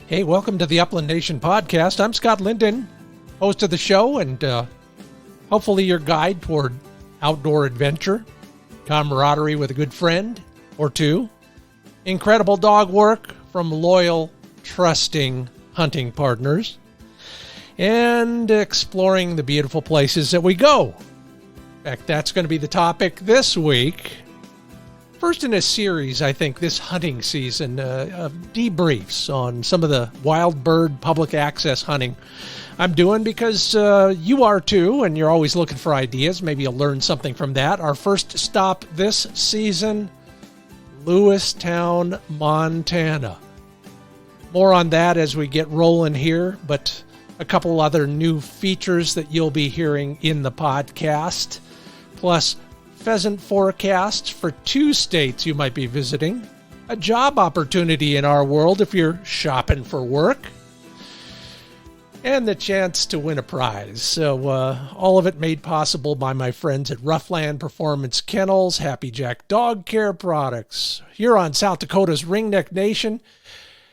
Hey, welcome to the Upland Nation podcast. I'm Scott Linden, host of the show, and hopefully your guide toward outdoor adventure, camaraderie with a good friend or two, incredible dog work from loyal, trusting hunting partners, and exploring the beautiful places that we go. In fact, that's going to be the topic this week. First in a series, I think, this hunting season of debriefs on some of the wild bird public access hunting I'm doing because you are too, and you're always looking for ideas. Maybe you'll learn something from that. Our first stop this season, Lewistown, Montana. More on that as we get rolling here, but a couple other new features that you'll be hearing in the podcast, plus pheasant forecasts for 2 states you might be visiting, a job opportunity in our world if you're shopping for work, and the chance to win a prize. So all of it made possible by my friends at RuffLand Performance Kennels, Happy Jack Dog Care Products, here on South Dakota's Ringneck Nation,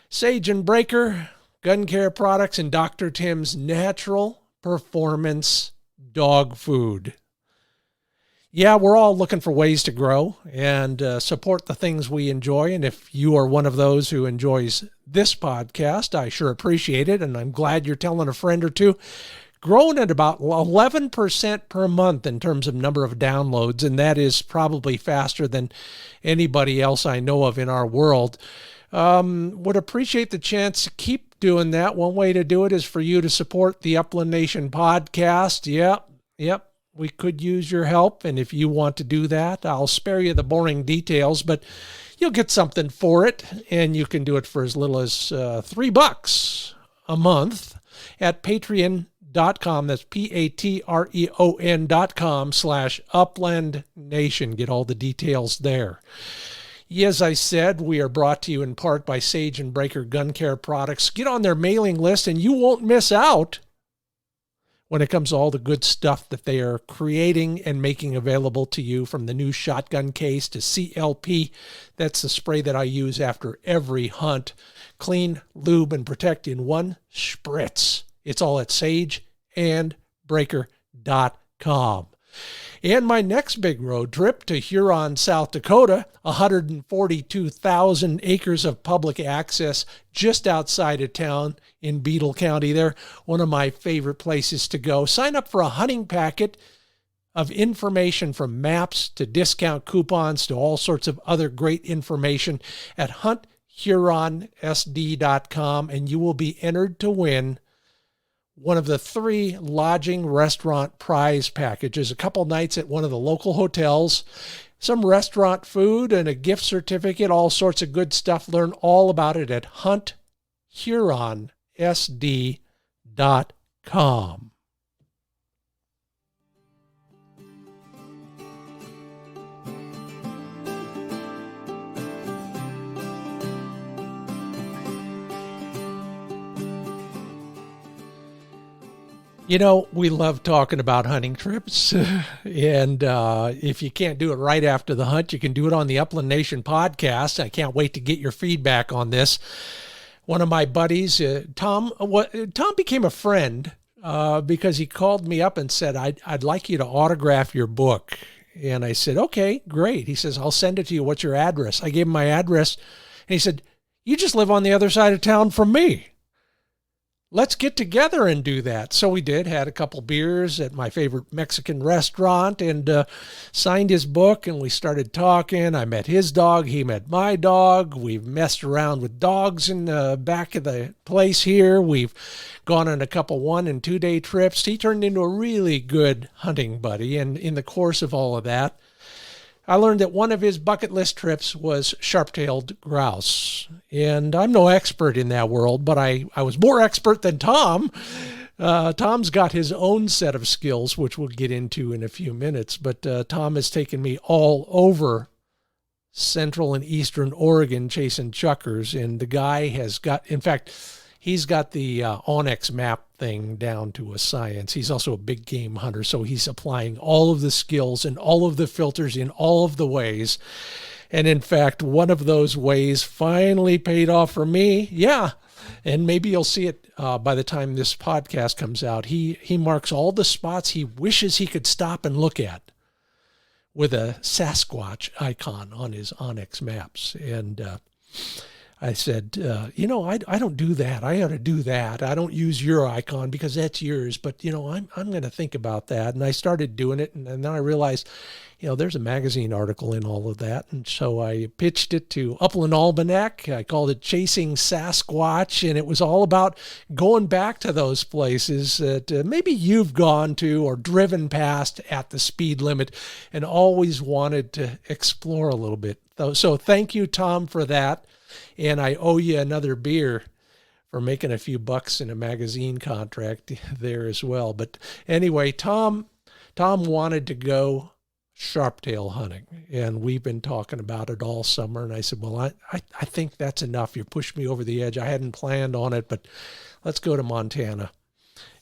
Sage and Breaker Gun Care Products, and Dr. Tim's Natural Performance Dog Food. Yeah, we're all looking for ways to grow and support the things we enjoy. And if you are one of those who enjoys this podcast, I sure appreciate it. And I'm glad you're telling a friend or two. Growing at about 11% per month in terms of number of downloads. And that is probably faster than anybody else I know of in our world. Would appreciate the chance to keep doing that. One way to do it is for you to support the Upland Nation podcast. Yep. We could use your help, and if you want to do that, I'll spare you the boring details, but you'll get something for it, and you can do it for as little as $3 a month at patreon.com. That's patreon.com/Upland Nation. Get all the details there. As I said, we are brought to you in part by Sage and Breaker Gun Care Products. Get on their mailing list, and you won't miss out when it comes to all the good stuff that they are creating and making available to you, from the new shotgun case to CLP. That's the spray that I use after every hunt. Clean, lube, and protect in one spritz. It's all at sageandbreaker.com. And my next big road trip to Huron, South Dakota, 142,000 acres of public access just outside of town in Beetle County. They're one of my favorite places to go. Sign up for a hunting packet of information, from maps to discount coupons to all sorts of other great information at hunthuronsd.com, and you will be entered to win one of the 3 lodging restaurant prize packages, a couple nights at one of the local hotels, some restaurant food, and a gift certificate, all sorts of good stuff. Learn all about it at hunthuronsd.com. You know, we love talking about hunting trips, and if you can't do it right after the hunt, you can do it on the Upland Nation podcast. I can't wait to get your feedback on this. One of my buddies, Tom became a friend because he called me up and said, I'd like you to autograph your book. And I said, okay, great. He says, I'll send it to you. What's your address? I gave him my address, and he said, you just live on the other side of town from me. Let's get together and do that. So we did, had a couple beers at my favorite Mexican restaurant, and signed his book, and we started talking. I met his dog. He met my dog. We've messed around with dogs in the back of the place here. We've gone on a couple 1- and 2-day trips. He turned into a really good hunting buddy, and in the course of all of that, I learned that one of his bucket list trips was sharp-tailed grouse. And I'm no expert in that world, but I was more expert than Tom. Tom's got his own set of skills, which we'll get into in a few minutes. But Tom has taken me all over central and eastern Oregon chasing chukars. And the guy has got, in fact, he's got the Onyx map thing down to a science. He's also a big game hunter, so he's applying all of the skills and all of the filters in all of the ways. And in fact, one of those ways finally paid off for me. Yeah, And maybe you'll see it by the time this podcast comes out. He marks all the spots he wishes he could stop and look at with a Sasquatch icon on his Onyx maps. And I said, I don't do that. I ought to do that. I don't use your icon because that's yours. But, I'm going to think about that. And I started doing it. And then I realized, there's a magazine article in all of that. And so I pitched it to Upland Almanac. I called it Chasing Sasquatch. And it was all about going back to those places that maybe you've gone to or driven past at the speed limit and always wanted to explore a little bit. So thank you, Tom, for that. And I owe you another beer for making a few bucks in a magazine contract there as well. But anyway, Tom wanted to go sharptail hunting, and we've been talking about it all summer. And I said, well, I think that's enough. You pushed me over the edge. I hadn't planned on it, but let's go to Montana.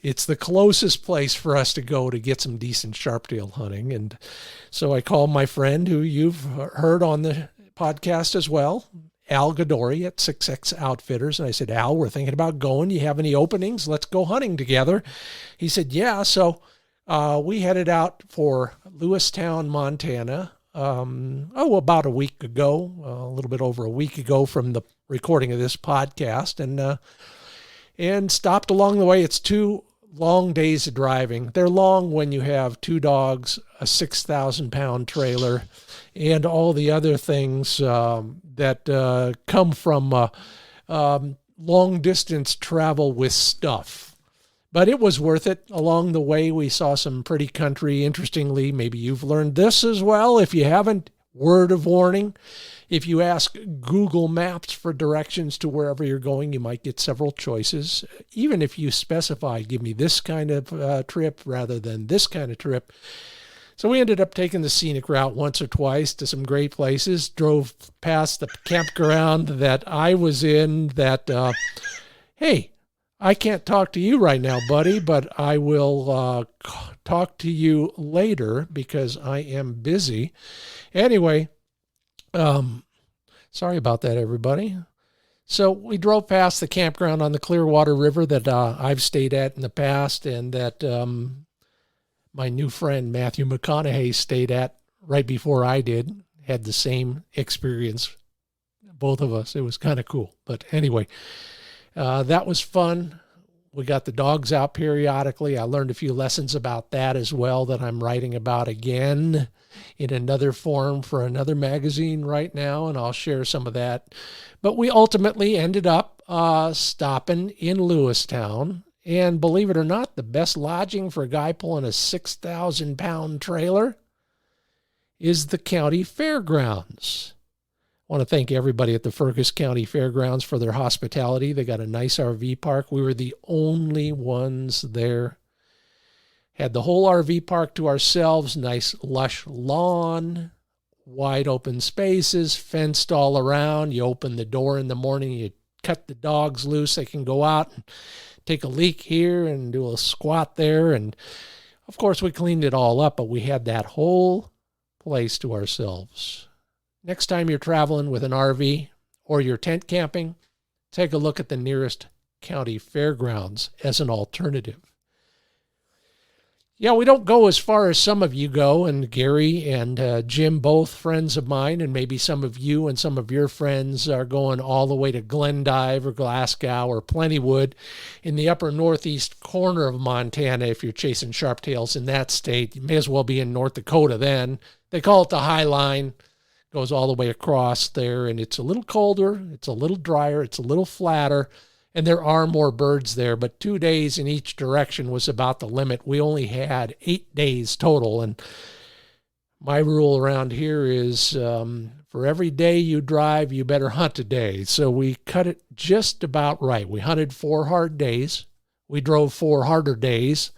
It's the closest place for us to go to get some decent sharptail hunting. And so I called my friend who you've heard on the podcast as well, Al Gadori at 6X Outfitters. And I said, Al, we're thinking about going. You have any openings? Let's go hunting together. He said, yeah. So we headed out for Lewistown, Montana, about a week ago, a little bit over a week ago from the recording of this podcast, and stopped along the way. It's 2 long days of driving. They're long when you have 2 dogs, a 6,000-pound trailer, and all the other things that come from long-distance travel with stuff. But it was worth it. Along the way, we saw some pretty country. Interestingly, maybe you've learned this as well. If you haven't, word of warning. If you ask Google Maps for directions to wherever you're going, you might get several choices. Even if you specify, give me this kind of trip rather than this kind of trip. So we ended up taking the scenic route once or twice to some great places, drove past the campground that I was in that, hey, I can't talk to you right now, buddy, but I will talk to you later because I am busy. Anyway, sorry about that, everybody. So we drove past the campground on the Clearwater River that I've stayed at in the past, and that my new friend Matthew McConaughey stayed at right before I did. Had the same experience, both of us. It was kind of cool. But anyway, that was fun. We got the dogs out periodically. I learned a few lessons about that as well that I'm writing about again in another form for another magazine right now, and I'll share some of that. But we ultimately ended up stopping in Lewistown. And believe it or not, the best lodging for a guy pulling a 6,000-pound trailer is the county fairgrounds. I want to thank everybody at the Fergus County Fairgrounds for their hospitality. They got a nice RV park. We were the only ones there. Had the whole RV park to ourselves, nice lush lawn, wide open spaces, fenced all around. You open the door in the morning, you cut the dogs loose. They can go out and take a leak here and do a squat there. And of course, we cleaned it all up, but we had that whole place to ourselves. Next time you're traveling with an RV or you're tent camping, take a look at the nearest county fairgrounds as an alternative. Yeah, we don't go as far as some of you go, and Gary and Jim, both friends of mine, and maybe some of you and some of your friends are going all the way to Glendive or Glasgow or Plentywood in the upper northeast corner of Montana. If you're chasing sharptails in that state, you may as well be in North Dakota then. They call it the High Line. Goes all the way across there, and it's a little colder, it's a little drier, it's a little flatter, and there are more birds there, but 2 days in each direction was about the limit. We only had 8 days total, and my rule around here is for every day you drive, you better hunt a day. So we cut it just about right. We hunted 4 hard days. We drove 4 harder days.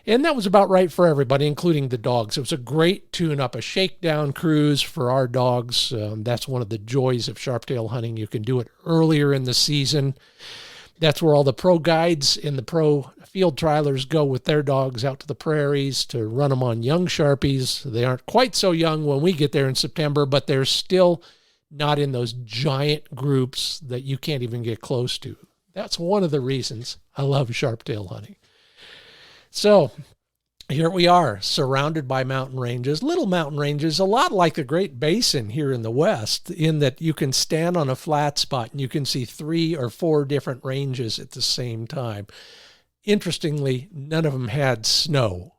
And that was about right for everybody, including the dogs. It was a great tune-up, a shakedown cruise for our dogs. That's one of the joys of sharptail hunting. You can do it earlier in the season. That's where all the pro guides and the pro field trialers go with their dogs out to the prairies to run them on young Sharpies. They aren't quite so young when we get there in September, but they're still not in those giant groups that you can't even get close to. That's one of the reasons I love sharptail hunting. So here we are, surrounded by mountain ranges, little mountain ranges, a lot like the Great Basin here in the West, in that you can stand on a flat spot and you can see 3 or 4 different ranges at the same time. Interestingly, none of them had snow,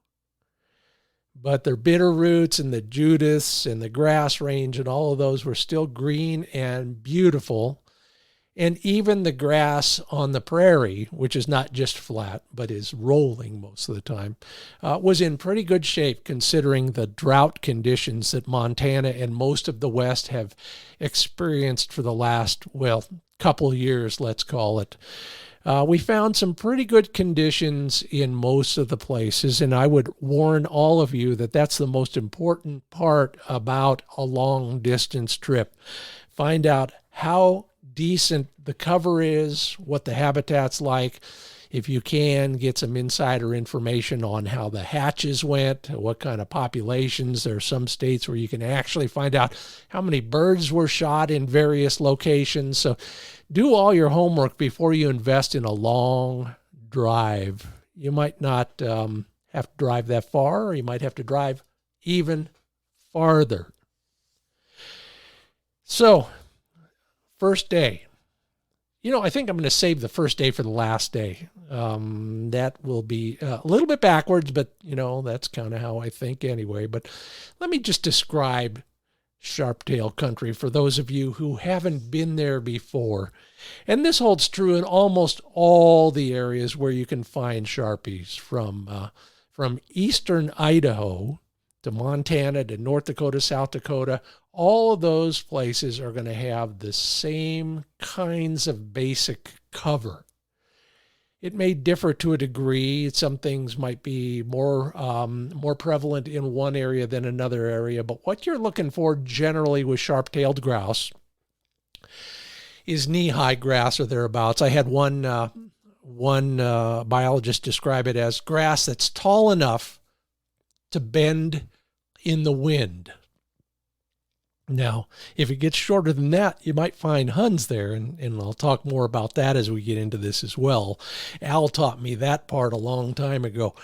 but their Bitterroots and the Judiths and the Grass Range and all of those were still green and beautiful. And even the grass on the prairie, which is not just flat, but is rolling most of the time, was in pretty good shape considering the drought conditions that Montana and most of the West have experienced for the last, couple of years, let's call it. We found some pretty good conditions in most of the places, and I would warn all of you that that's the most important part about a long distance trip. Find out how decent the cover is, what the habitat's like. If you can, get some insider information on how the hatches went, what kind of populations. There are some states where you can actually find out how many birds were shot in various locations. So do all your homework before you invest in a long drive. You might not have to drive that far, or you might have to drive even farther. So, first day. I think I'm going to save the first day for the last day. That will be a little bit backwards, but, that's kind of how I think anyway. But let me just describe Sharptail country for those of you who haven't been there before. And this holds true in almost all the areas where you can find Sharpies, from eastern Idaho to Montana to North Dakota, South Dakota. All of those places are going to have the same kinds of basic cover. It may differ to a degree. Some things might be more prevalent in one area than another area, but what you're looking for generally with sharp-tailed grouse is knee-high grass or thereabouts. I had one biologist describe it as grass that's tall enough to bend in the wind. Now, if it gets shorter than that, you might find Huns there, and I'll talk more about that as we get into this as well. Al taught me that part a long time ago.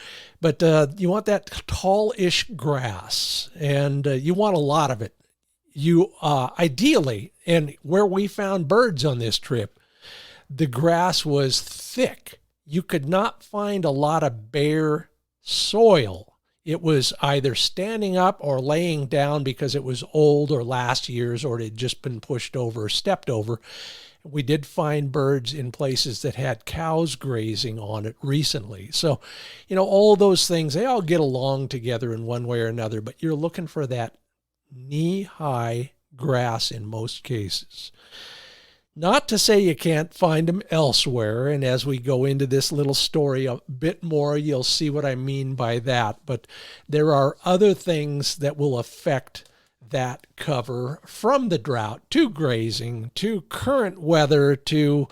But you want that tall-ish grass, and you want a lot of it. You ideally, and where we found birds on this trip, the grass was thick. You could not find a lot of bare soil. It was either standing up or laying down because it was old or last year's, or it had just been pushed over or stepped over. We did find birds in places that had cows grazing on it recently. So, all those things, they all get along together in one way or another, but you're looking for that knee-high grass in most cases. Not to say you can't find them elsewhere, and as we go into this little story a bit more, you'll see what I mean by that. But there are other things that will affect that cover, from the drought to grazing to current weather to,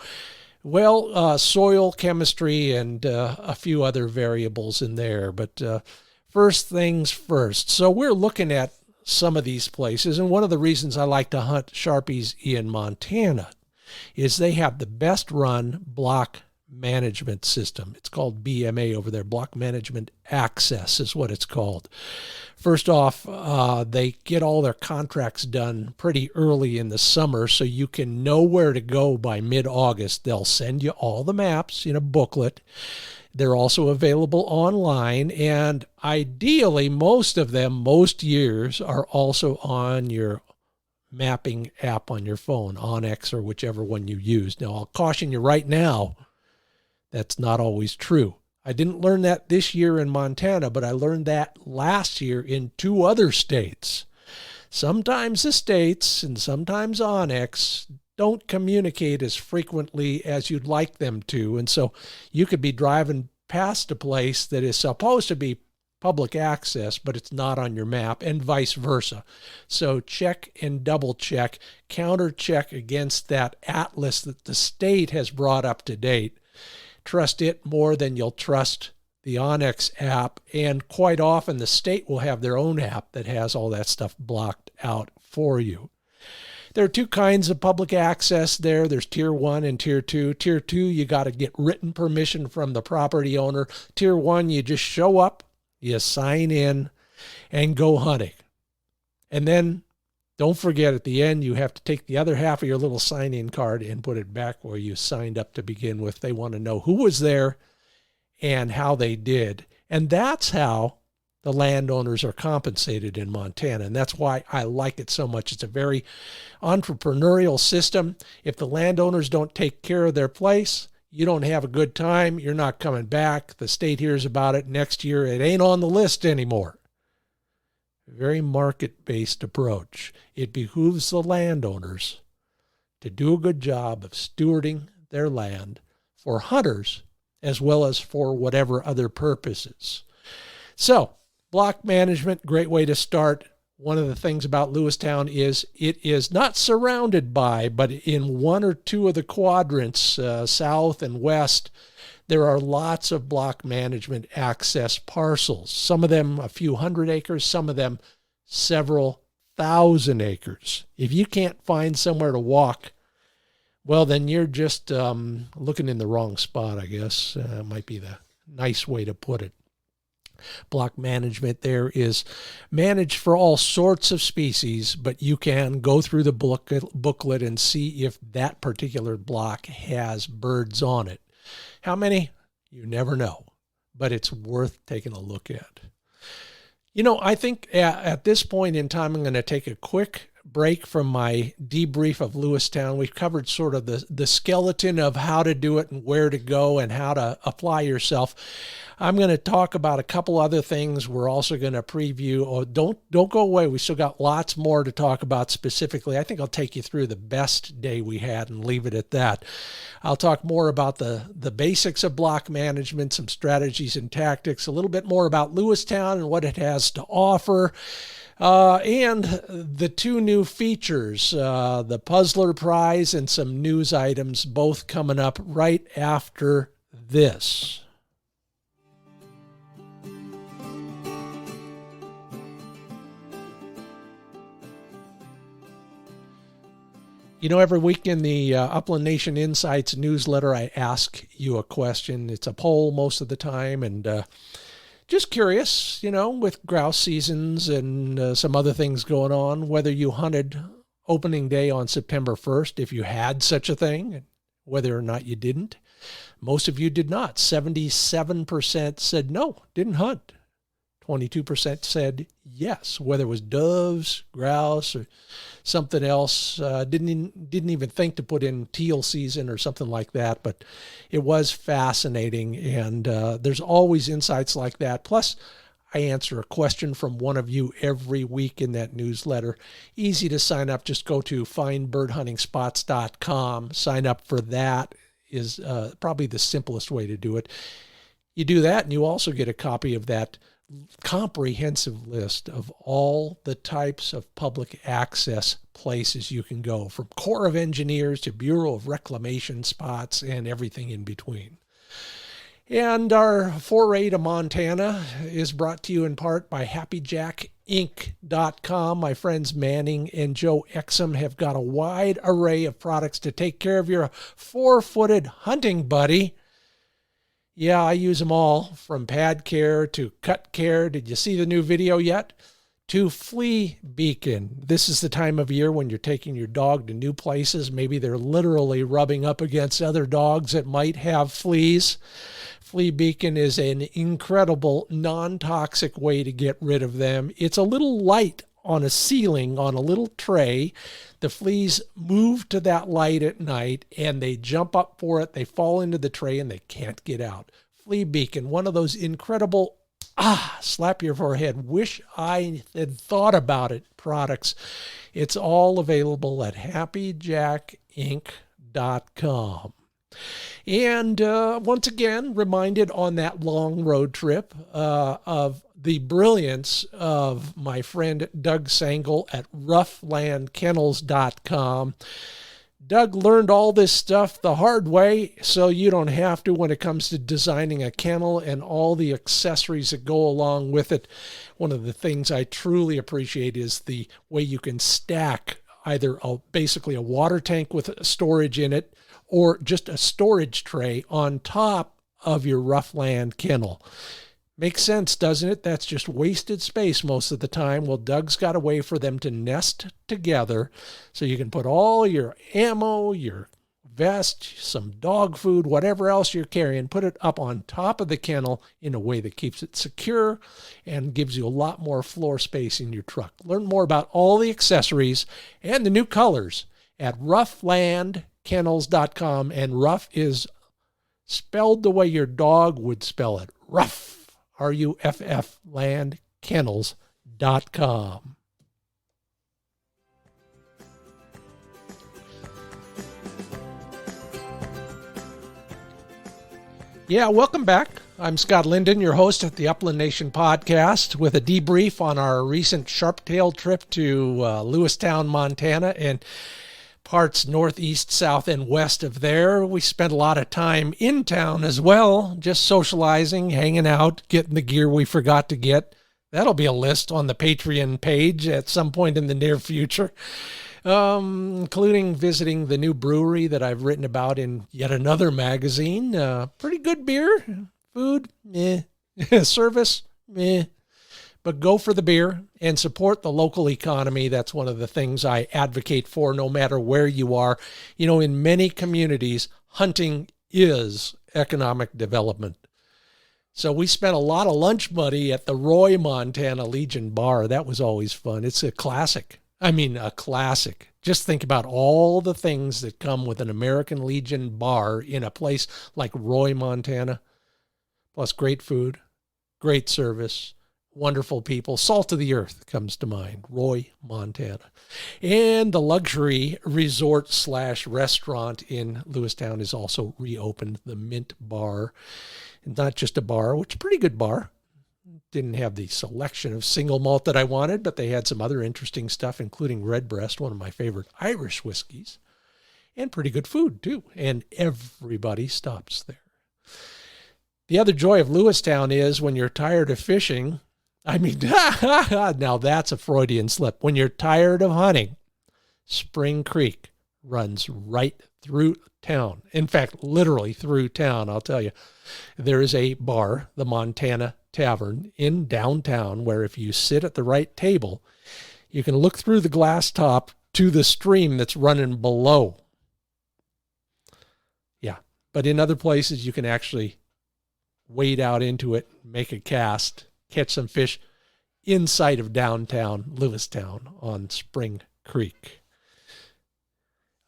soil chemistry and a few other variables in there. But first things first. So we're looking at some of these places, and one of the reasons I like to hunt Sharpies in Montana is they have the best run block management system. It's called BMA over there. Block Management Access is what it's called. First off, they get all their contracts done pretty early in the summer, so you can know where to go by mid-August. They'll send you all the maps in a booklet. They're also available online, and ideally, most of them, most years, are also on your mapping app on your phone, Onyx or whichever one you use. Now, I'll caution you right now, that's not always true. I didn't learn that this year in Montana, but I learned that last year in 2 other states. Sometimes the states and sometimes Onyx don't communicate as frequently as you'd like them to, and so you could be driving past a place that is supposed to be public access, but it's not on your map, and vice versa. So check and double check, counter check against that atlas that the state has brought up to date. Trust it more than you'll trust the Onyx app, and quite often the state will have their own app that has all that stuff blocked out for you. There are two kinds of public access there. There's Tier 1 and Tier 2. Tier 2, you got to get written permission from the property owner. Tier 1, you just show up, you sign in, and go hunting. And then don't forget, at the end, you have to take the other half of your little sign-in card and put it back where you signed up to begin with. They want to know who was there and how they did. And that's how the landowners are compensated in Montana. And that's why I like it so much. It's a very entrepreneurial system. If the landowners don't take care of their place, you don't have a good time, you're not coming back. The state hears about it next year. It ain't on the list anymore. Very market-based approach. It behooves the landowners to do a good job of stewarding their land for hunters as well as for whatever other purposes. So, block management, great way to start. One of the things about Lewistown is it is not surrounded by, but in one or two of the quadrants, south and west, there are lots of block management access parcels. Some of them a few hundred acres, some of them several thousand acres. If you can't find somewhere to walk, well, then you're just looking in the wrong spot, I guess. Might be the nice way to put it. Block management there is managed for all sorts of species, but you can go through the booklet and see if that particular block has birds on it. How many? You never know, but it's worth taking a look at. You know, I think at this point in time, I'm going to take a quick break from my debrief of Lewistown. We've covered sort of the skeleton of how to do it and where to go and how to apply yourself. I'm going to talk about a couple other things. We're also going to preview. Oh, don't go away. We still got lots more to talk about specifically. I think I'll take you through the best day we had and leave it at that. I'll talk more about the basics of block management, some strategies and tactics, a little bit more about Lewistown and what it has to offer. And the two new features, the Puzzler Prize and some news items, both coming up right after this. You know, every week in the Upland Nation Insights newsletter, I ask you a question. It's a poll most of the time, and just curious, you know, with grouse seasons and some other things going on, whether you hunted opening day on September 1st, if you had such a thing, and whether or not you didn't. Most of you did not. 77% said no, didn't hunt. 22% said yes, whether it was doves, grouse, or something else. Didn't even think to put in teal season or something like that, but it was fascinating, and there's always insights like that. Plus, I answer a question from one of you every week in that newsletter. Easy to sign up. Just go to findbirdhuntingspots.com. Sign up for that is probably the simplest way to do it. You do that, and you also get a copy of that comprehensive list of all the types of public access places you can go, from Corps of Engineers to Bureau of Reclamation spots and everything in between. And our foray to Montana is brought to you in part by HappyJackInc.com. My friends Manning and Joe Exum have got a wide array of products to take care of your four-footed hunting buddy. Yeah, I use them all, from pad care to cut care. Did you see the new video yet? To flea beacon. This is the time of year when you're taking your dog to new places. Maybe they're literally rubbing up against other dogs that might have fleas. Flea beacon is an incredible non-toxic way to get rid of them. It's a little light on a ceiling on a little tray. The fleas move to that light at night and they jump up for it. They fall into the tray and they can't get out. Flea beacon, one of those incredible, slap your forehead, wish I had thought about it products. It's all available at HappyJackInc.com. And once again, reminded on that long road trip of the brilliance of my friend Doug Sangle at RuffLandKennels.com. Doug learned all this stuff the hard way, so you don't have to when it comes to designing a kennel and all the accessories that go along with it. One of the things I truly appreciate is the way you can stack either basically a water tank with storage in it or just a storage tray on top of your RuffLand kennel. Makes sense, doesn't it? That's just wasted space most of the time. Well, Doug's got a way for them to nest together so you can put all your ammo, your vest, some dog food, whatever else you're carrying, put it up on top of the kennel in a way that keeps it secure and gives you a lot more floor space in your truck. Learn more about all the accessories and the new colors at RuffLandKennels.com, and rough is spelled the way your dog would spell it. Ruff, R-U-F-F, landkennels.com. Yeah, welcome back. I'm Scott Linden, your host at the Upland Nation podcast, with a debrief on our recent Sharptail trip to Lewistown, Montana, and parts northeast, south, and west of there. We spent a lot of time in town as well, just socializing, hanging out, getting the gear we forgot to get. That'll be a list on the Patreon page at some point in the near future. Including visiting the new brewery that I've written about in yet another magazine. Pretty good beer. Food, meh. Service, meh. But go for the beer and support the local economy. That's one of the things I advocate for no matter where you are. You know, in many communities, hunting is economic development. So we spent a lot of lunch money at the Roy, Montana Legion Bar. That was always fun. It's a classic. A classic. Just think about all the things that come with an American Legion bar in a place like Roy, Montana. Plus great food, great service, wonderful people. Salt of the earth comes to mind. Roy, Montana. And the luxury resort/restaurant in Lewistown is also reopened, the Mint Bar. Not just a bar, which is a pretty good bar. Didn't have the selection of single malt that I wanted, but they had some other interesting stuff, including Redbreast, one of my favorite Irish whiskeys, and pretty good food too. And everybody stops there. The other joy of Lewistown is when you're tired of fishing, now that's a Freudian slip. When you're tired of hunting, Spring Creek runs right through town. In fact, literally through town, I'll tell you. There is a bar, the Montana Tavern, in downtown, where if you sit at the right table, you can look through the glass top to the stream that's running below. Yeah, but in other places, you can actually wade out into it, make a cast, catch some fish inside of downtown Lewistown on Spring Creek.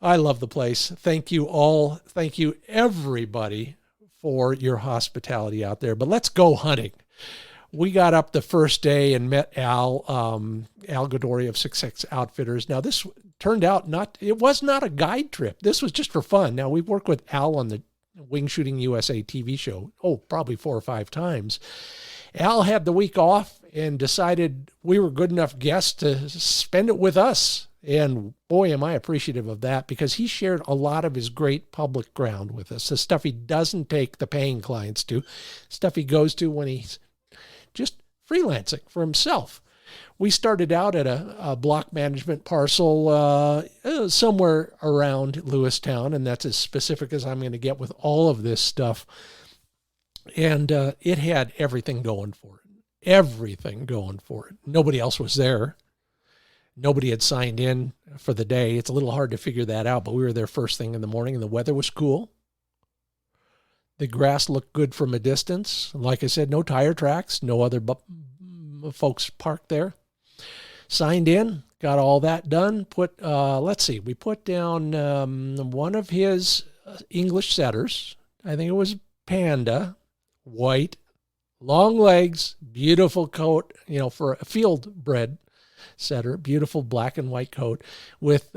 I love the place. Thank you all. Thank you, everybody, for your hospitality out there. But let's go hunting. We got up the first day and met Al Godory of 6X Outfitters. Now, this turned out it was not a guide trip. This was just for fun. Now, we've worked with Al on the Wing Shooting USA TV show, probably 4 or 5 times. Al had the week off and decided we were good enough guests to spend it with us. And boy, am I appreciative of that, because he shared a lot of his great public ground with us. The stuff he doesn't take the paying clients to, stuff he goes to when he's just freelancing for himself. We started out at a block management parcel somewhere around Lewistown, and that's as specific as I'm going to get with all of this stuff. And it had everything going for it. Everything going for it. Nobody else was there. Nobody had signed in for the day. It's a little hard to figure that out, but we were there first thing in the morning, and the weather was cool. The grass looked good from a distance. Like I said, no tire tracks, no other folks parked there. Signed in, got all that done. We put down one of his English setters. I think it was Panda, white, long legs, beautiful coat, for a field bred setter, beautiful black and white coat with,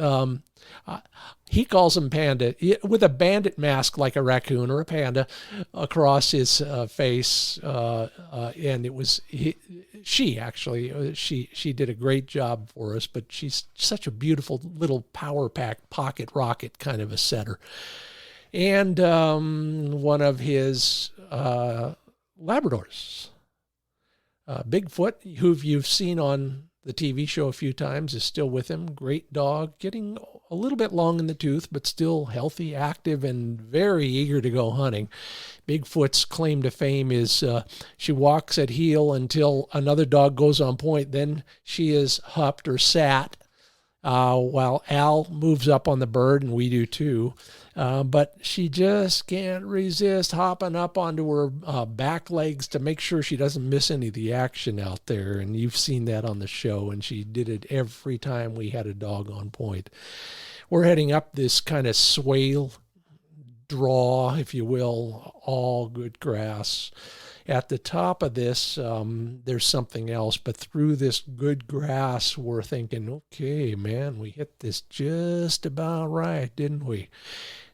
he calls him Panda, with a bandit mask like a raccoon or a panda across his face. And it was, she did a great job for us, but she's such a beautiful little power pack pocket rocket kind of a setter. And one of his Labradors, Bigfoot, who you've seen on the TV show a few times, is still with him. Great dog, getting a little bit long in the tooth, but still healthy, active, and very eager to go hunting. Bigfoot's claim to fame is she walks at heel until another dog goes on point. Then she is hupped or sat while Al moves up on the bird, and we do too. But she just can't resist hopping up onto her back legs to make sure she doesn't miss any of the action out there. And you've seen that on the show, and she did it every time we had a dog on point. We're heading up this kind of swale draw, if you will, all good grass. At the top of this, there's something else, but through this good grass, we're thinking, okay, man, we hit this just about right, didn't we?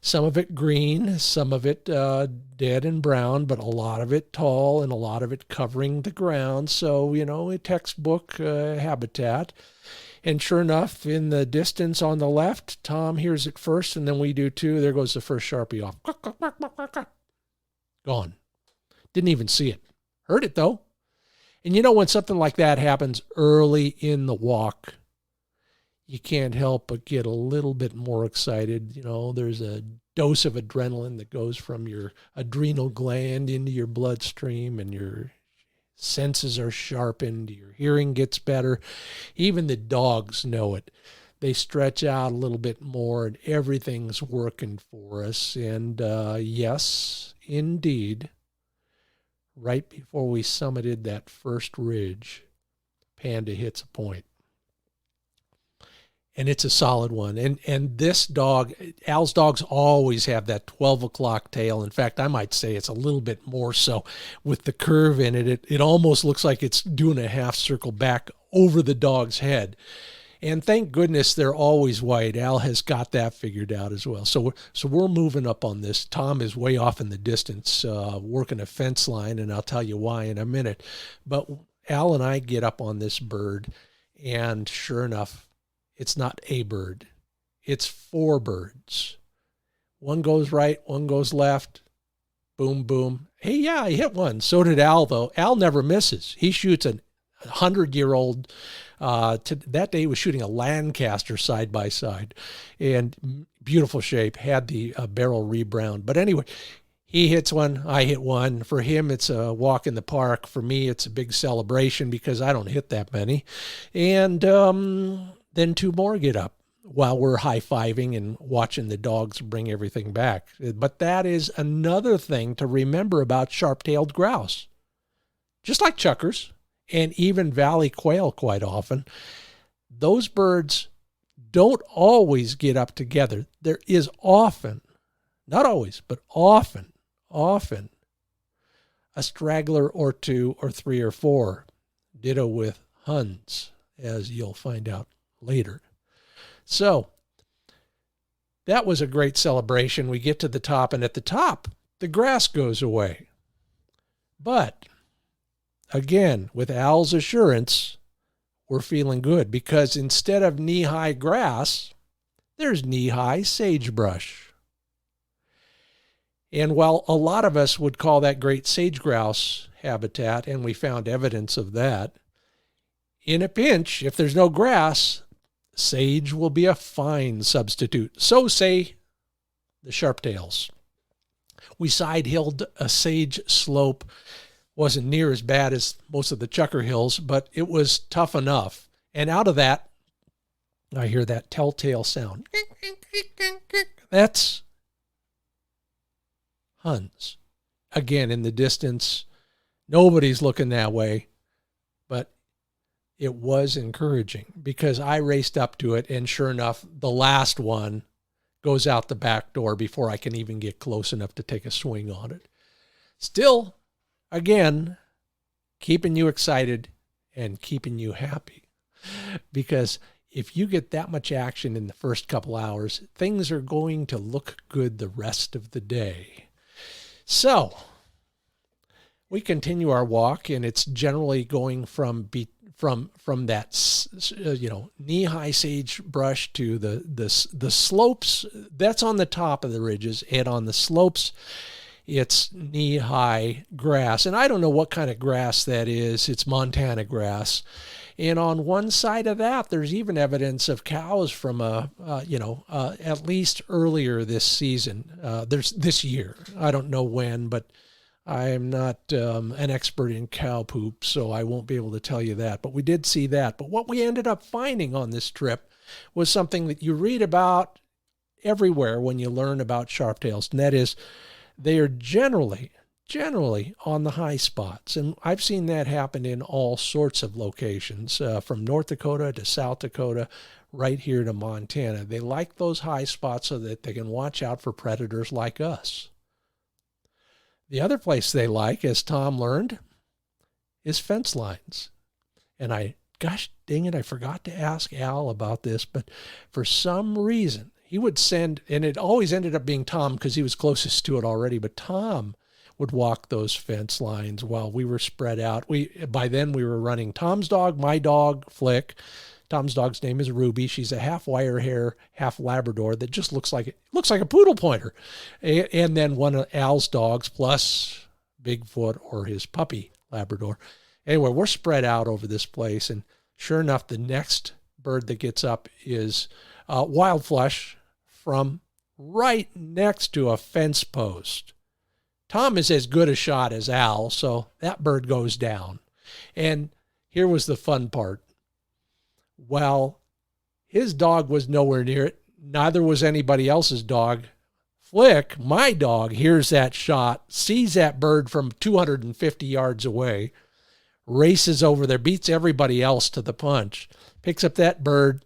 Some of it green, some of it dead and brown, but a lot of it tall and a lot of it covering the ground. So, a textbook habitat. And sure enough, in the distance on the left, Tom hears it first, and then we do too. There goes the first Sharpie off. Gone. Didn't even see it. Heard it, though. And when something like that happens early in the walk, you can't help but get a little bit more excited. There's a dose of adrenaline that goes from your adrenal gland into your bloodstream, and your senses are sharpened, your hearing gets better. Even the dogs know it. They stretch out a little bit more, and everything's working for us. And yes, indeed, right before we summited that first ridge, Panda hits a point. And it's a solid one. And this dog, Al's dogs always have that 12 o'clock tail. In fact, I might say it's a little bit more so with the curve in it. It almost looks like it's doing a half circle back over the dog's head. And thank goodness they're always white. Al has got that figured out as well. So we're moving up on this. Tom is way off in the distance, working a fence line, and I'll tell you why in a minute. But Al and I get up on this bird, and sure enough, it's not a bird. It's 4 birds. One goes right, one goes left. Boom, boom. Hey, yeah, I hit one. So did Al, though. Al never misses. He shoots a 100-year-old. That day he was shooting a Lancaster side by side, and beautiful shape, had the barrel rebrowned. But anyway, he hits one, I hit one. For him, it's a walk in the park. For me, it's a big celebration because I don't hit that many. And then 2 more get up while we're high-fiving and watching the dogs bring everything back. But that is another thing to remember about sharp-tailed grouse. Just like chukars and even valley quail quite often, those birds don't always get up together. There is often, not always, but often, a straggler or 2 or 3 or 4. Ditto with Huns, as you'll find out later. So that was a great celebration. We get to the top, and at the top, the grass goes away. But again, with Al's assurance, we're feeling good because instead of knee-high grass, there's knee-high sagebrush. And while a lot of us would call that great sage grouse habitat, and we found evidence of that, in a pinch, if there's no grass, sage will be a fine substitute. So say the sharptails. We side-hilled a sage slope. Wasn't near as bad as most of the chukar hills, but it was tough enough. And out of that, I hear that telltale sound. That's Huns. Again, in the distance, nobody's looking that way, but it was encouraging because I raced up to it, and sure enough, the last one goes out the back door before I can even get close enough to take a swing on it. Still, again, keeping you excited and keeping you happy. Because if you get that much action in the first couple hours, things are going to look good the rest of the day. So we continue our walk, and it's generally going from that knee-high sagebrush to the slopes. That's on the top of the ridges, and on the slopes, it's knee-high grass. And I don't know what kind of grass that is. It's Montana grass. And on one side of that, there's even evidence of cows from at least earlier this season. There's this year. I don't know when, but I am not an expert in cow poop, so I won't be able to tell you that. But we did see that. But what we ended up finding on this trip was something that you read about everywhere when you learn about sharptails, and that is they are generally on the high spots. And I've seen that happen in all sorts of locations, from North Dakota to South Dakota, right here to Montana. They like those high spots so that they can watch out for predators like us. The other place they like, as Tom learned, is fence lines. And gosh dang it, I forgot to ask Al about this, but for some reason, he would send, and it always ended up being Tom because he was closest to it already, but Tom would walk those fence lines while we were spread out. By then we were running Tom's dog, my dog, Flick. Tom's dog's name is Ruby. She's a half wire hair, half Labrador that just looks like a poodle pointer. And then one of Al's dogs plus Bigfoot or his puppy Labrador. Anyway, we're spread out over this place, and sure enough, the next bird that gets up is wild flush from right next to a fence post. Tom is as good a shot as Al, so that bird goes down. And here was the fun part. Well, his dog was nowhere near it. Neither was anybody else's dog. Flick, my dog, hears that shot, sees that bird from 250 yards away, races over there, beats everybody else to the punch, picks up that bird,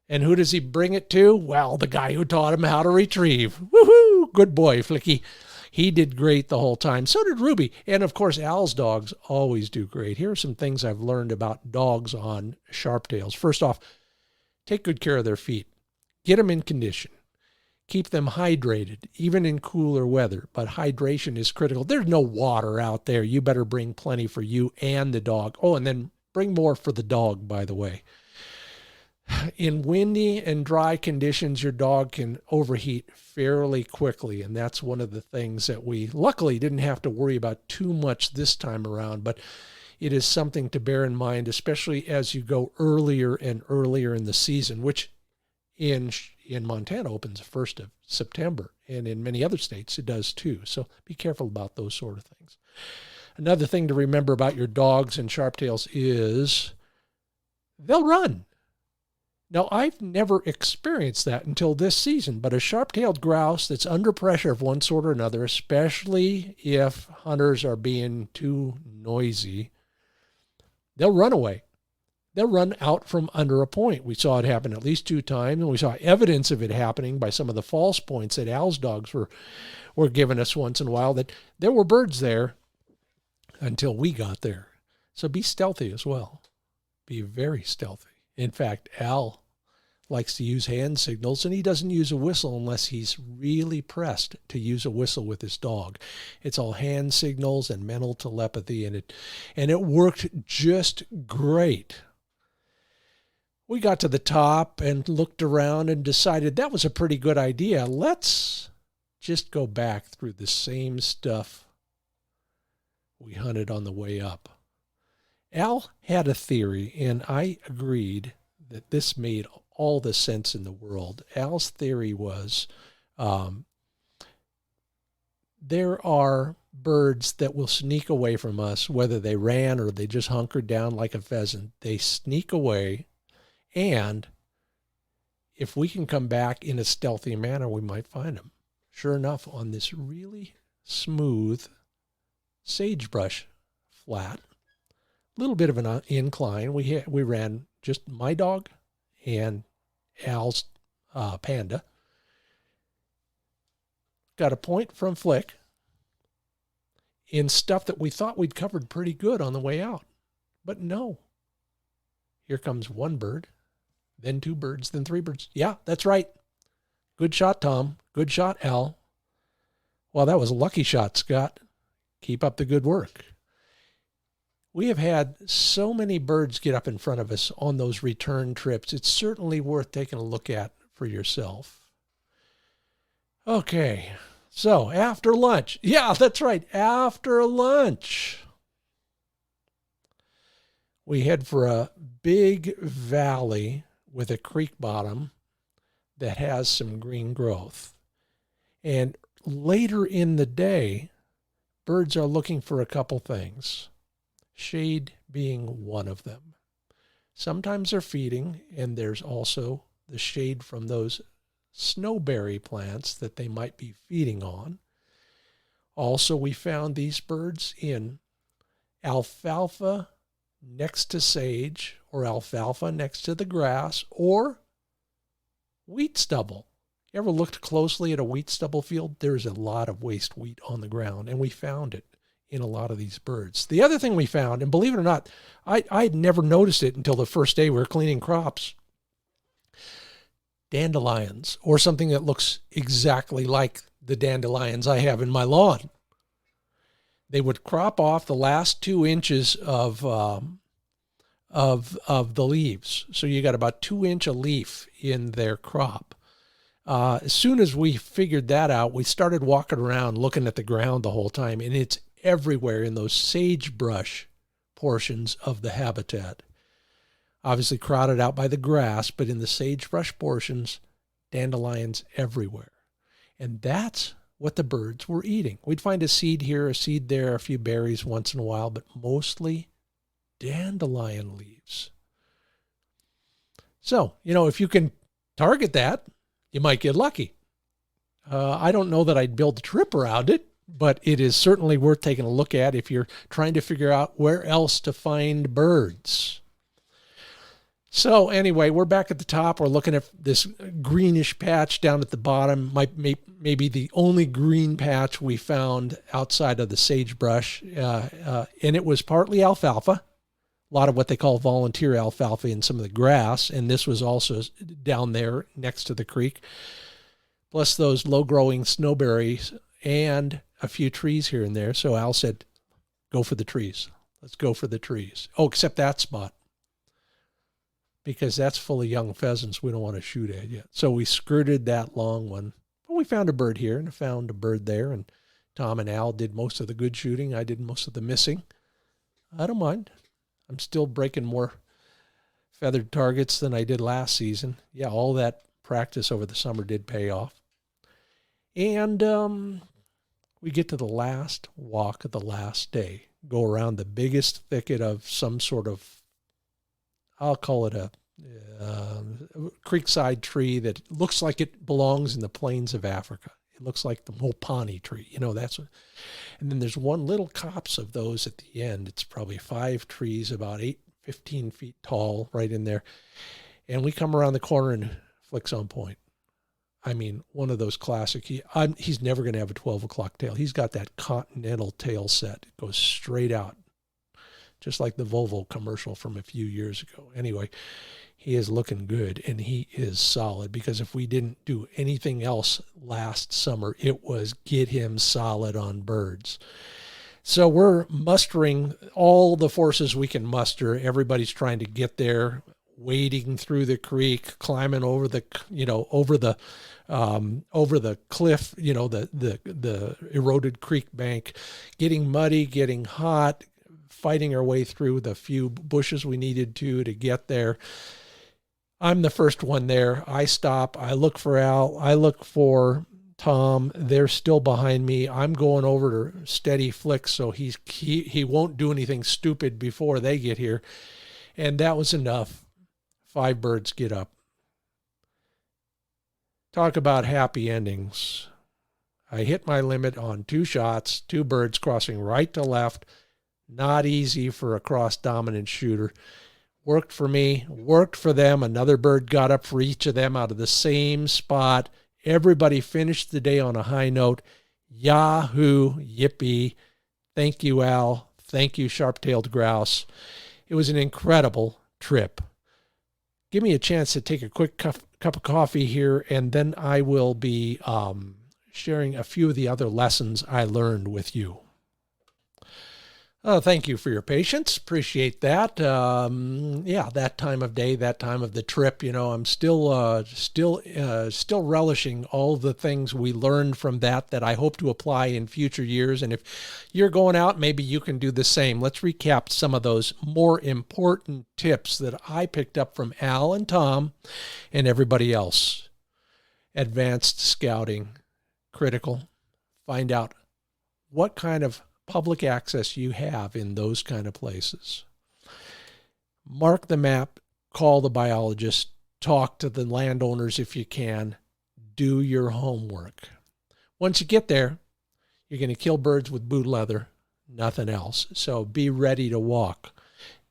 and who does he bring it to? Well, the guy who taught him how to retrieve. Woohoo! Good boy, Flicky. He did great the whole time. So did Ruby. And of course, Al's dogs always do great. Here are some things I've learned about dogs on sharptails. First off, take good care of their feet. Get them in condition. Keep them hydrated, even in cooler weather. But hydration is critical. There's no water out there. You better bring plenty for you and the dog. Oh, and then bring more for the dog, by the way. In windy and dry conditions, your dog can overheat fairly quickly, and that's one of the things that we luckily didn't have to worry about too much this time around, but it is something to bear in mind, especially as you go earlier and earlier in the season, which in Montana opens the 1st of September, and in many other states it does too, so be careful about those sort of things. Another thing to remember about your dogs and sharptails is they'll run. Now, I've never experienced that until this season, but a sharp-tailed grouse that's under pressure of one sort or another, especially if hunters are being too noisy, they'll run away. They'll run out from under a point. We saw it happen at least 2 times, and we saw evidence of it happening by some of the false points that Al's dogs were giving us once in a while, that there were birds there until we got there. So be stealthy as well. Be very stealthy. In fact, Al likes to use hand signals, and he doesn't use a whistle unless he's really pressed to use a whistle with his dog. It's all hand signals and mental telepathy, and it worked just great. We got to the top and looked around and decided that was a pretty good idea. Let's just go back through the same stuff we hunted on the way up. Al had a theory, and I agreed that this made all the sense in the world. Al's theory was there are birds that will sneak away from us, whether they ran or they just hunkered down like a pheasant. They sneak away, and if we can come back in a stealthy manner, we might find them. Sure enough, on this really smooth sagebrush flat, little bit of an incline. We ran just my dog and Al's Panda. Got a point from Flick in stuff that we thought we'd covered pretty good on the way out. But no. Here comes one bird, then 2 birds, then 3 birds. Yeah, that's right. Good shot, Tom. Good shot, Al. Well, that was a lucky shot, Scott. Keep up the good work. We have had so many birds get up in front of us on those return trips. It's certainly worth taking a look at for yourself. Okay, so after lunch. Yeah, that's right, after lunch. we head for a big valley with a creek bottom that has some green growth. And later in the day, birds are looking for a couple things, shade being one of them. Sometimes they're feeding, and there's also the shade from those snowberry plants that they might be feeding on. Also, we found these birds in alfalfa next to sage, or alfalfa next to the grass, or wheat stubble. You ever looked closely at a wheat stubble field? There's a lot of waste wheat on the ground, and we found it in a lot of these birds. The other thing we found, and believe it or not, I had never noticed it until the first day we were cleaning crops, dandelions, or something that looks exactly like the dandelions I have in my lawn. They would crop off the last 2 inches of the leaves. So you got about 2 inch a leaf in their crop. As soon as we figured that out, we started walking around looking at the ground the whole time, and it's everywhere in those sagebrush portions of the habitat. Obviously crowded out by the grass, but in the sagebrush portions, dandelions everywhere. And that's what the birds were eating. We'd find a seed here, a seed there, a few berries once in a while, but mostly dandelion leaves. So, if you can target that, you might get lucky. I don't know that I'd build a trip around it, but it is certainly worth taking a look at if you're trying to figure out where else to find birds. So anyway, we're back at the top. We're looking at this greenish patch down at the bottom, maybe the only green patch we found outside of the sagebrush. And it was partly alfalfa, a lot of what they call volunteer alfalfa in some of the grass. And this was also down there next to the creek, plus those low-growing snowberries and a few trees here and there. So Al said, go for the trees. Let's go for the trees. Oh, except that spot, because that's full of young pheasants we don't want to shoot at yet. So we skirted that long one. But we found a bird here and found a bird there, and Tom and Al did most of the good shooting. I did most of the missing. I don't mind. I'm still breaking more feathered targets than I did last season. Yeah, all that practice over the summer did pay off. And we get to the last walk of the last day. Go around the biggest thicket of some sort of, I'll call it a creekside tree that looks like it belongs in the plains of Africa. It looks like the Mopani tree, that's what. And then there's one little copse of those at the end. It's probably 5 trees, about 15 feet tall, right in there. And we come around the corner and flicks on point. I mean, one of those classic. He's never going to have a 12 o'clock tail. He's got that continental tail set. It goes straight out, just like the Volvo commercial from a few years ago. Anyway, he is looking good, and he is solid, because if we didn't do anything else last summer, it was get him solid on birds. So we're mustering all the forces we can muster. Everybody's trying to get there, wading through the creek, climbing over the, over the cliff, the eroded creek bank, getting muddy, getting hot, fighting our way through the few bushes we needed to get there. I'm the first one there. I stop. I look for Al. I look for Tom. They're still behind me. I'm going over to steady flick so he won't do anything stupid before they get here. And that was enough. 5 birds get up. Talk about happy endings. I hit my limit on 2 shots, 2 birds crossing right to left. Not easy for a cross-dominant shooter. Worked for me, worked for them. Another bird got up for each of them out of the same spot. Everybody finished the day on a high note. Yahoo, yippee. Thank you, Al. Thank you, sharp-tailed grouse. It was an incredible trip. Give me a chance to take a quick cup of coffee here, and then I will be sharing a few of the other lessons I learned with you. Thank you for your patience. Appreciate that. That time of day, that time of the trip, I'm still relishing all the things we learned from that I hope to apply in future years. And if you're going out, maybe you can do the same. Let's recap some of those more important tips that I picked up from Al and Tom and everybody else. Advanced scouting, critical. Find out what kind of public access you have in those kind of places. Mark the map, call the biologist, talk to the landowners if you can, do your homework. Once you get there, you're going to kill birds with boot leather, nothing else. So be ready to walk.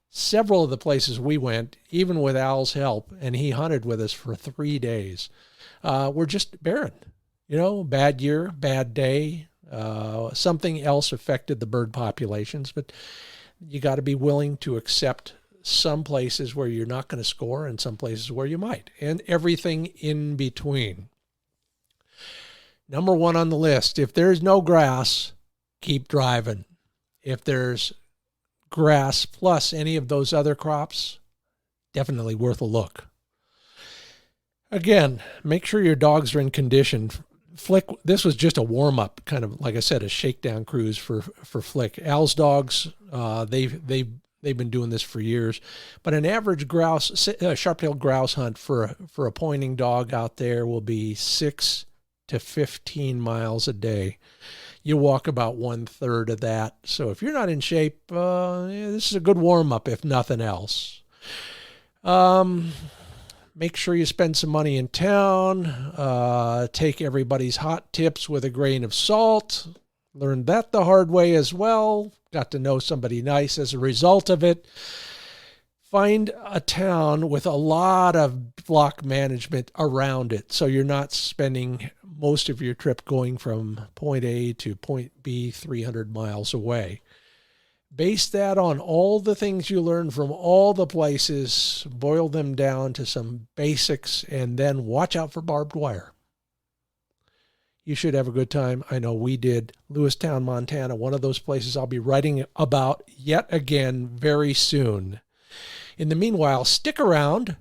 Several of the places we went, even with Al's help, and he hunted with us for 3 days, were just barren. Bad year, bad day. Something else affected the bird populations, but you got to be willing to accept some places where you're not going to score and some places where you might, and everything in between. Number 1 on the list, if there's no grass, keep driving. If there's grass plus any of those other crops, definitely worth a look. Again, make sure your dogs are in condition. Flick, this was just a warm-up, kind of, like I said, a shakedown cruise for Flick. Al's dogs, they've been doing this for years. But an average sharptail grouse hunt for a pointing dog out there will be 6 to 15 miles a day. You walk about 1/3 of that. So if you're not in shape, this is a good warm-up, if nothing else. Make sure you spend some money in town. Take everybody's hot tips with a grain of salt. Learned that the hard way as well. Got to know somebody nice as a result of it. Find a town with a lot of block management around it, so you're not spending most of your trip going from point A to point B 300 miles away. Base that on all the things you learn from all the places, boil them down to some basics, and then watch out for barbed wire. You should have a good time. I know we did. Lewistown, Montana, one of those places I'll be writing about yet again very soon. In the meanwhile, stick around.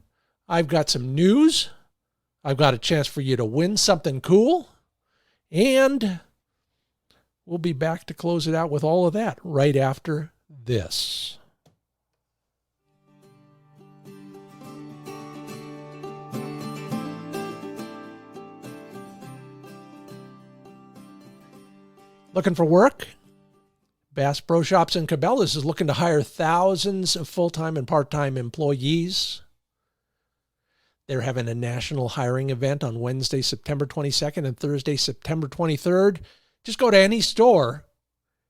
I've got some news. I've got a chance for you to win something cool. And we'll be back to close it out with all of that right after this. Looking for work? Bass Pro Shops in Cabela's is looking to hire thousands of full-time and part-time employees. They're having a national hiring event on Wednesday, September 22nd and Thursday, September 23rd. Just go to any store.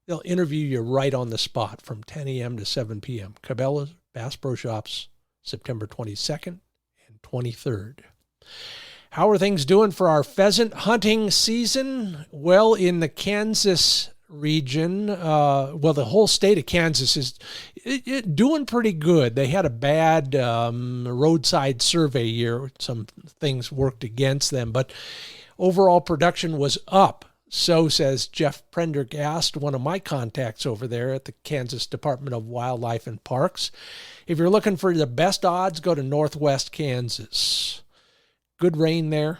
They'll interview you right on the spot from 10 a.m. to 7 p.m. Cabela's, Bass Pro Shops, September 22nd and 23rd. How are things doing for our pheasant hunting season? Well, in the Kansas region, the whole state of Kansas is doing pretty good. They had a bad roadside survey year. Some things worked against them, but overall production was up. So says Jeff Prendergast, one of my contacts over there at the Kansas Department of Wildlife and Parks. If you're looking for the best odds, go to Northwest Kansas. Good rain there.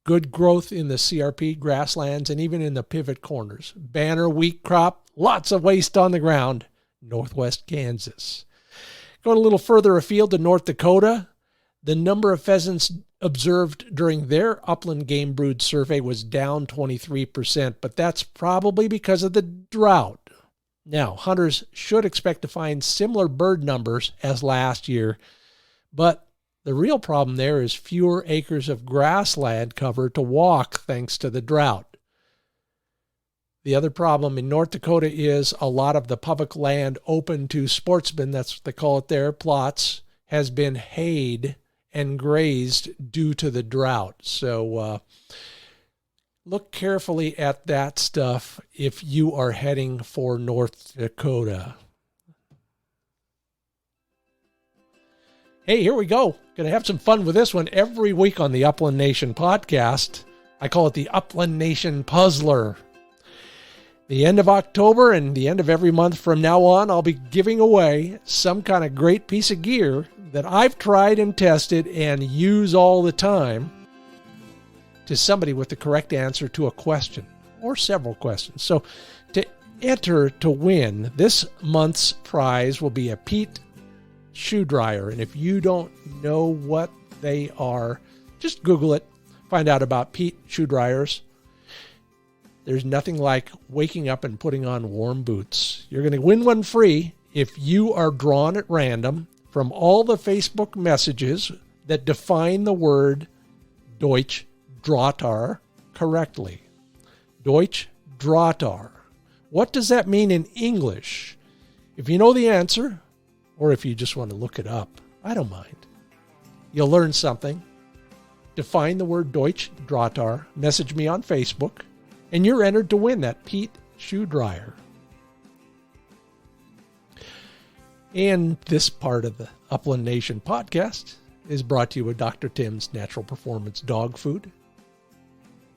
Good growth in the CRP grasslands and even in the pivot corners. Banner wheat crop, lots of waste on the ground. Northwest Kansas. Going a little further afield to North Dakota, the number of pheasants observed during their upland game brood survey was down 23%, but that's probably because of the drought. Now, hunters should expect to find similar bird numbers as last year, but the real problem there is fewer acres of grassland cover to walk thanks to the drought. The other problem in North Dakota is a lot of the public land open to sportsmen, that's what they call it there, plots, has been hayed and grazed due to the drought. So look carefully at that stuff if you are heading for North Dakota. Hey, here we go. Going to have some fun with this one every week on the Upland Nation podcast. I call it the Upland Nation Puzzler. The end of October and the end of every month from now on, I'll be giving away some kind of great piece of gear that I've tried and tested and use all the time to somebody with the correct answer to a question or several questions. So to enter to win, this month's prize will be a Pete shoe dryer. And if you don't know what they are, just Google it, find out about Pete shoe dryers. There's nothing like waking up and putting on warm boots. You're going to win one free if you are drawn at random from all the Facebook messages that define the word Deutsch Drahtar correctly. Deutsch Drahtar. What does that mean in English? If you know the answer, or if you just want to look it up, I don't mind. You'll learn something. Define the word Deutsch Drahtar. Message me on Facebook, and you're entered to win that Pete shoe dryer. And this part of the Upland Nation podcast is brought to you with Dr. Tim's Natural Performance Dog Food.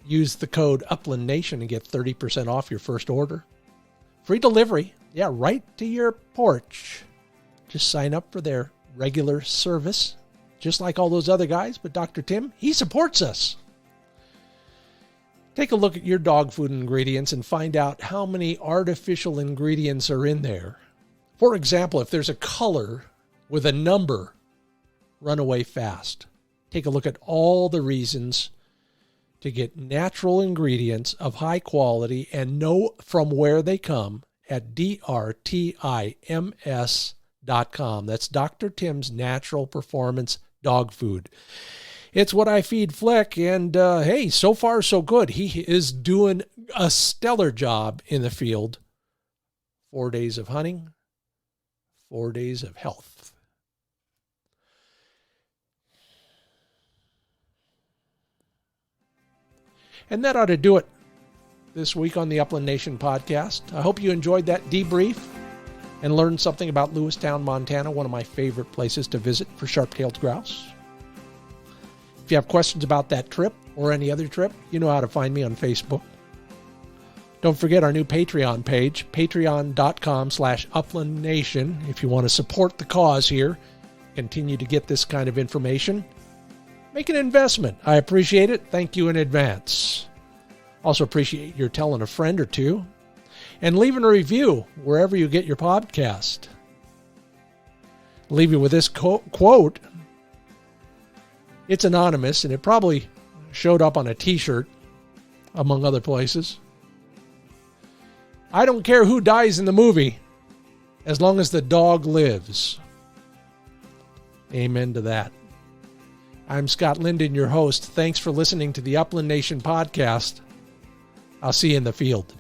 Use the code Upland Nation and get 30% off your first order. Free delivery, right to your porch. Just sign up for their regular service, just like all those other guys. But Dr. Tim, he supports us. Take a look at your dog food ingredients and find out how many artificial ingredients are in there. For example, if there's a color with a number, run away fast. Take a look at all the reasons to get natural ingredients of high quality and know from where they come at drtims.com. That's Dr. Tim's Natural Performance Dog Food. It's what I feed Flick, and hey, so far so good. He is doing a stellar job in the field. 4 days of hunting, 4 days of health. And that ought to do it this week on the Upland Nation podcast. I hope you enjoyed that debrief and learned something about Lewistown, Montana, one of my favorite places to visit for sharp-tailed grouse. If you have questions about that trip or any other trip, you know how to find me on Facebook. Don't forget our new Patreon page, patreon.com/uplandnation. If you want to support the cause here, continue to get this kind of information, make an investment. I appreciate it. Thank you in advance. Also appreciate your telling a friend or two and leaving a review wherever you get your podcast. Leave you with this quote. It's anonymous, and it probably showed up on a t-shirt, among other places. I don't care who dies in the movie, as long as the dog lives. Amen to that. I'm Scott Linden, your host. Thanks for listening to the Upland Nation podcast. I'll see you in the field.